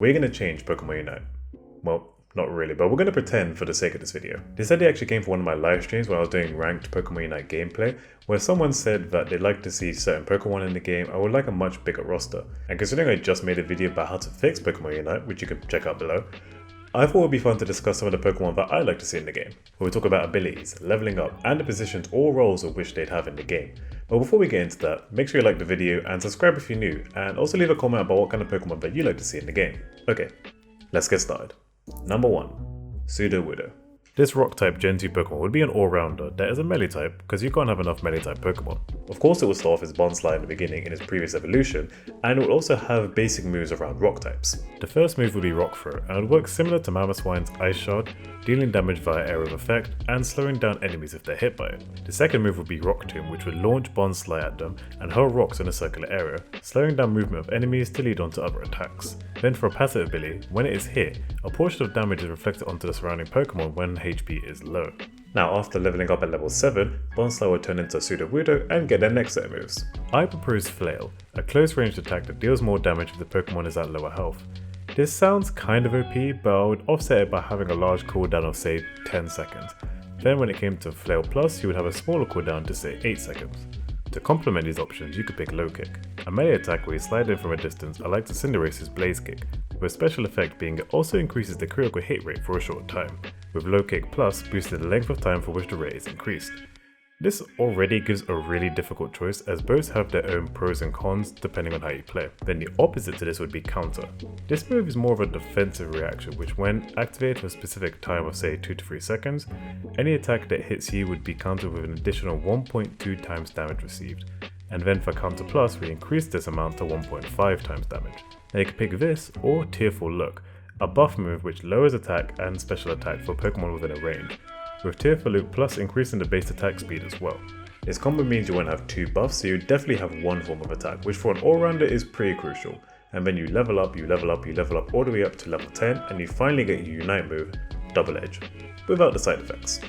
We're going to change Pokemon Unite. Well, not really, but we're going to pretend for the sake of this video. This idea actually came from one of my live streams when I was doing ranked Pokemon Unite gameplay, where someone said that they'd like to see certain Pokemon in the game and would like a much bigger roster. And considering I just made a video about how to fix Pokemon Unite, which you can check out below, I thought it would be fun to discuss some of the Pokemon that I like to see in the game, where we talk about abilities, leveling up, and the positions or roles of which they'd have in the game. But before we get into that, make sure you like the video and subscribe if you're new, and also leave a comment about what kind of Pokemon that you like to see in the game. Okay, let's get started. Number 1. Sudowoodo. This rock-type Gen 2 Pokemon would be an all-rounder that is a melee type because you can't have enough melee-type Pokemon. Of course it will start off as Bonsly in the beginning in its previous evolution, and it will also have basic moves around rock types. The first move would be Rock Throw, and it would work similar to Mamoswine's Ice Shard, dealing damage via area of effect and slowing down enemies if they're hit by it. The second move would be Rock Tomb, which would launch Bonsly at them and hurl rocks in a circular area, slowing down movement of enemies to lead on to other attacks. Then for a passive ability, when it is hit, a portion of damage is reflected onto the surrounding Pokemon when HP is low. Now after leveling up at level 7, Bonsly will turn into Sudowoodo and get their next set of moves. I propose Flail, a close ranged attack that deals more damage if the Pokemon is at lower health. This sounds kind of OP, but I would offset it by having a large cooldown of say 10 seconds. Then when it came to Flail Plus, you would have a smaller cooldown to say 8 seconds. To complement these options, you could pick Low Kick, a melee attack where you slide in from a distance alike to Cinderace's Blaze Kick, with a special effect being it also increases the critical hit rate for a short time, with Low Kick Plus boosting the length of time for which the rate is increased. This already gives a really difficult choice as both have their own pros and cons depending on how you play. Then the opposite to this would be Counter. This move is more of a defensive reaction which when activated for a specific time of say 2 to 3 seconds, any attack that hits you would be countered with an additional 1.2 times damage received. And then for Counter Plus we increase this amount to 1.5 times damage. Now you can pick this or Tearful Look, a buff move which lowers attack and special attack for Pokemon within a range, with Tearful Loop Plus increasing the base attack speed as well. This combo means you won't have 2 buffs, so you definitely have one form of attack, which for an all-rounder is pretty crucial. And then you level up, you level up, you level up all the way up to level 10, and you finally get your Unite move, Double Edge, without the side effects.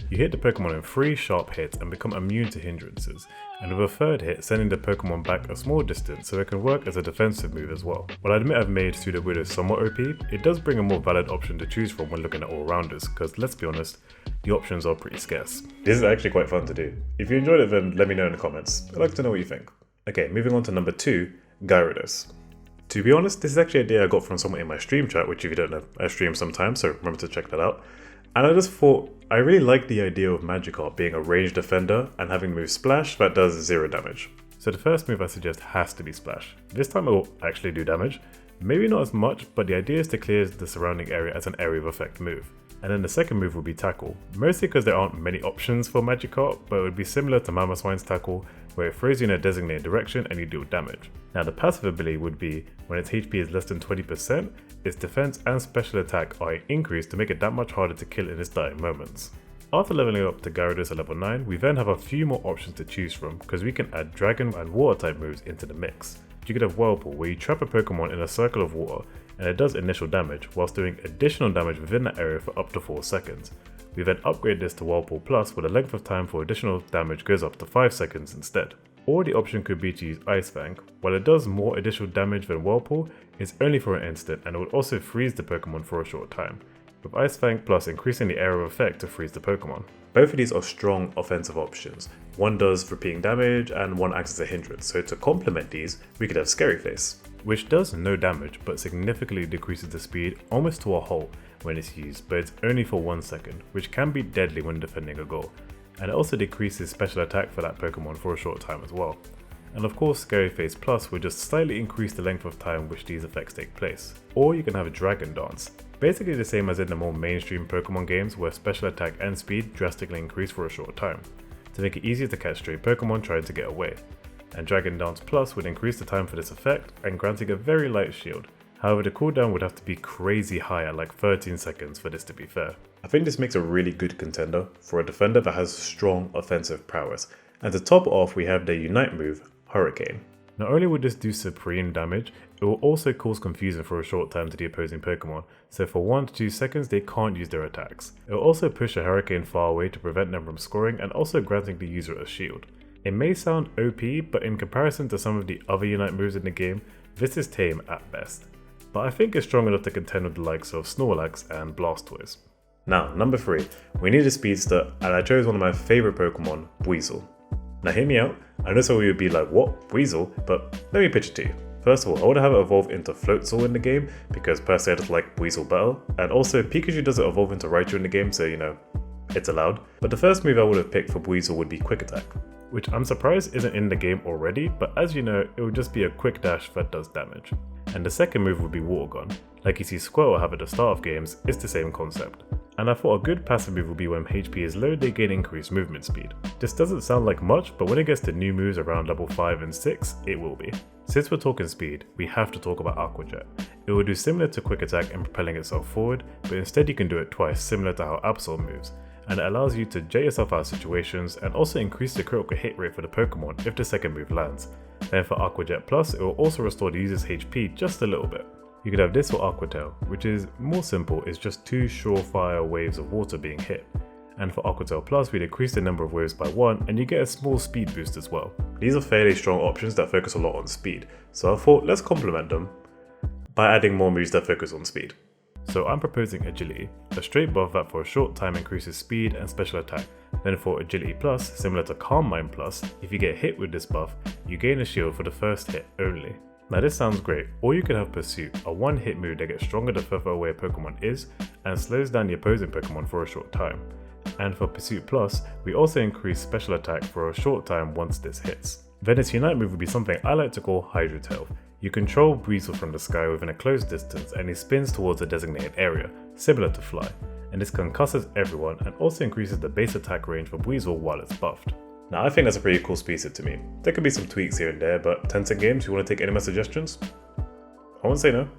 You hit the Pokemon in 3 sharp hits and become immune to hindrances, and with a third hit sending the Pokemon back a small distance so it can work as a defensive move as well. While I admit I've made Sudowoodo somewhat OP, it does bring a more valid option to choose from when looking at all-rounders, because let's be honest, the options are pretty scarce. This is actually quite fun to do. If you enjoyed it then let me know in the comments, I'd like to know what you think. Okay, moving on to number 2, Gyarados. To be honest, this is actually an idea I got from someone in my stream chat, which if you don't know, I stream sometimes, so remember to check that out. And I just thought, I really like the idea of Magikarp being a ranged defender and having the move Splash that does 0 damage. So the first move I suggest has to be Splash. This time it will actually do damage. Maybe not as much, but the idea is to clear the surrounding area as an area of effect move. And then the second move would be Tackle, mostly because there aren't many options for Magikarp, but it would be similar to Mamoswine's Tackle, where it throws you in a designated direction and you deal damage. Now the passive ability would be, when its HP is less than 20%, its defense and special attack are increased to make it that much harder to kill in its dying moments. After leveling up to Gyarados at level 9, we then have a few more options to choose from because we can add Dragon and Water type moves into the mix. You could have Whirlpool where you trap a Pokemon in a circle of water and it does initial damage whilst doing additional damage within that area for up to 4 seconds. We then upgrade this to Whirlpool Plus where the length of time for additional damage goes up to 5 seconds instead. Or the option could be to use Ice Fang. While it does more additional damage than Whirlpool, it's only for an instant and it would also freeze the Pokemon for a short time, with Ice Fang Plus increasing the area of effect to freeze the Pokemon. Both of these are strong offensive options. One does repeating damage and one acts as a hindrance, so to complement these, we could have Scary Face, which does no damage but significantly decreases the speed almost to a halt when it's used, but it's only for 1 second, which can be deadly when defending a goal. And it also decreases special attack for that Pokemon for a short time as well. And of course Scary Face Plus will just slightly increase the length of time which these effects take place. Or you can have a Dragon Dance, basically the same as in the more mainstream Pokemon games where special attack and speed drastically increase for a short time, to make it easier to catch stray Pokemon trying to get away. And Dragon Dance Plus would increase the time for this effect and granting a very light shield. However, the cooldown would have to be crazy high at like 13 seconds for this to be fair. I think this makes a really good contender for a defender that has strong offensive prowess. And to top it off, we have the Unite move, Hurricane. Not only would this do supreme damage, it will also cause confusion for a short time to the opposing Pokemon, so for 1 to 2 seconds they can't use their attacks. It will also push a Hurricane far away to prevent them from scoring and also granting the user a shield. It may sound OP, but in comparison to some of the other Unite moves in the game, this is tame at best. but I think it's strong enough to contend with the likes of Snorlax and Blastoise. Now, number 3, we need a Speedster, and I chose one of my favourite Pokemon, Weasel. Now hear me out, I know some of you would be like, what, Weasel? But let me pitch it to you. First of all, I want to have it evolve into Floatzel in the game, because personally I just like Weasel better, and also Pikachu doesn't evolve into Raichu in the game, so you know, it's allowed. But the first move I would have picked for Weasel would be Quick Attack, which I'm surprised isn't in the game already, but as you know, it would just be a quick dash that does damage. And the second move would be Water Gun. Like you see Squirtle have at the start of games, it's the same concept. And I thought a good passive move would be when HP is low, they gain increased movement speed. This doesn't sound like much, but when it gets to new moves around level 5 and 6, it will be. Since we're talking speed, we have to talk about Aqua Jet. It will do similar to Quick Attack in propelling itself forward, but instead you can do it twice, similar to how Absol moves, and it allows you to jet yourself out of situations and also increase the critical hit rate for the Pokemon if the second move lands. Then for Aqua Jet Plus, it will also restore the user's HP just a little bit. You could have this for Aqua Tail, which is more simple, it's just 2 surefire waves of water being hit. And for Aqua Tail Plus, we decrease the number of waves by 1 and you get a small speed boost as well. These are fairly strong options that focus a lot on speed, so I thought let's complement them by adding more moves that focus on speed. So I'm proposing Agility, a straight buff that for a short time increases speed and special attack. Then for Agility Plus, similar to Calm Mind Plus, if you get hit with this buff, you gain a shield for the first hit only. Now this sounds great, or you could have Pursuit, a one hit move that gets stronger the further away a Pokemon is and slows down the opposing Pokemon for a short time. And for Pursuit Plus, we also increase special attack for a short time once this hits. Then its Unite move would be something I like to call Hydro Tail. You control Weasel from the sky within a close distance and he spins towards a designated area, similar to Fly, and this concusses everyone and also increases the base attack range for Weasel while it's buffed. Now I think that's a pretty cool speedster to me. There could be some tweaks here and there, but Tencent Games, you want to take any of my suggestions? I won't say no.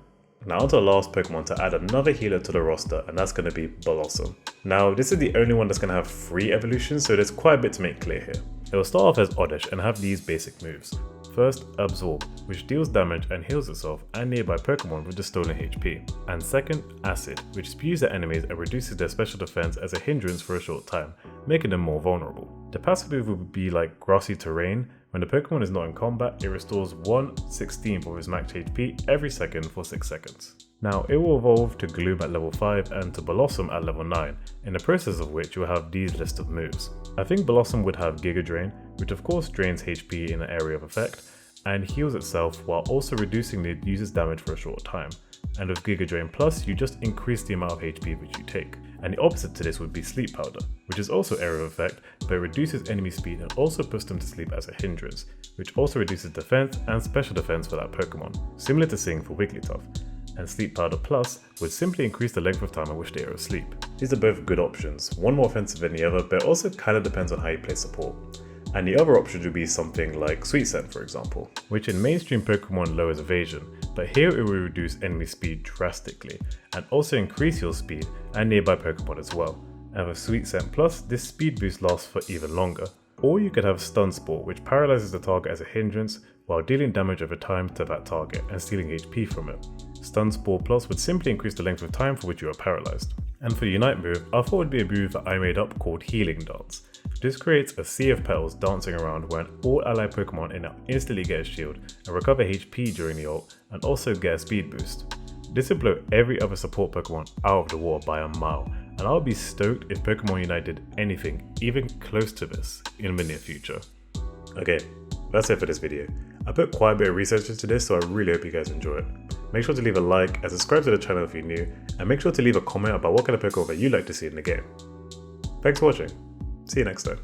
Now on to the last Pokemon to add another healer to the roster, and that's going to be Blossom. Now this is the only one that's going to have 3 evolutions, so there's quite a bit to make clear here. It will start off as Oddish and have these basic moves. First, Absorb, which deals damage and heals itself and nearby Pokemon with the stolen HP. And second, Acid, which spews at enemies and reduces their special defense as a hindrance for a short time, making them more vulnerable. The passive move would be like Grassy Terrain. When the Pokemon is not in combat, it restores 1/16 of its max HP every second for 6 seconds. Now it will evolve to Gloom at level 5 and to Blossom at level 9, in the process of which you will have these list of moves. I think Blossom would have Giga Drain, which of course drains HP in the area of effect, and heals itself while also reducing the user's damage for a short time. And with Giga Drain Plus, you just increase the amount of HP which you take. And the opposite to this would be Sleep Powder, which is also area of effect, but it reduces enemy speed and also puts them to sleep as a hindrance, which also reduces defense and special defense for that Pokemon, similar to Sing for Wigglytuff. And Sleep Powder Plus would simply increase the length of time in which they are asleep. These are both good options, one more offensive than the other, but it also kind of depends on how you play support. And the other option would be something like Sweet Scent, for example, which in mainstream Pokemon lowers evasion, but here it will reduce enemy speed drastically, and also increase your speed and nearby Pokemon as well. And with Sweet Scent Plus, this speed boost lasts for even longer. Or you could have Stun Spore, which paralyzes the target as a hindrance while dealing damage over time to that target and stealing HP from it. Stun Spore Plus would simply increase the length of time for which you are paralyzed. And for the Unite move, I thought it would be a move that I made up called Healing Dance. This creates a sea of petals dancing around where all allied Pokemon in it instantly get a shield and recover HP during the ult and also get a speed boost. This would blow every other support Pokemon out of the water by a mile, and I would be stoked if Pokemon Unite did anything even close to this in the near future. Okay, that's it for this video. I put quite a bit of research into this, so I really hope you guys enjoy it. Make sure to leave a like and subscribe to the channel if you're new, and make sure to leave a comment about what kind of Pokemon that you'd like to see in the game. Thanks for watching. See you next time.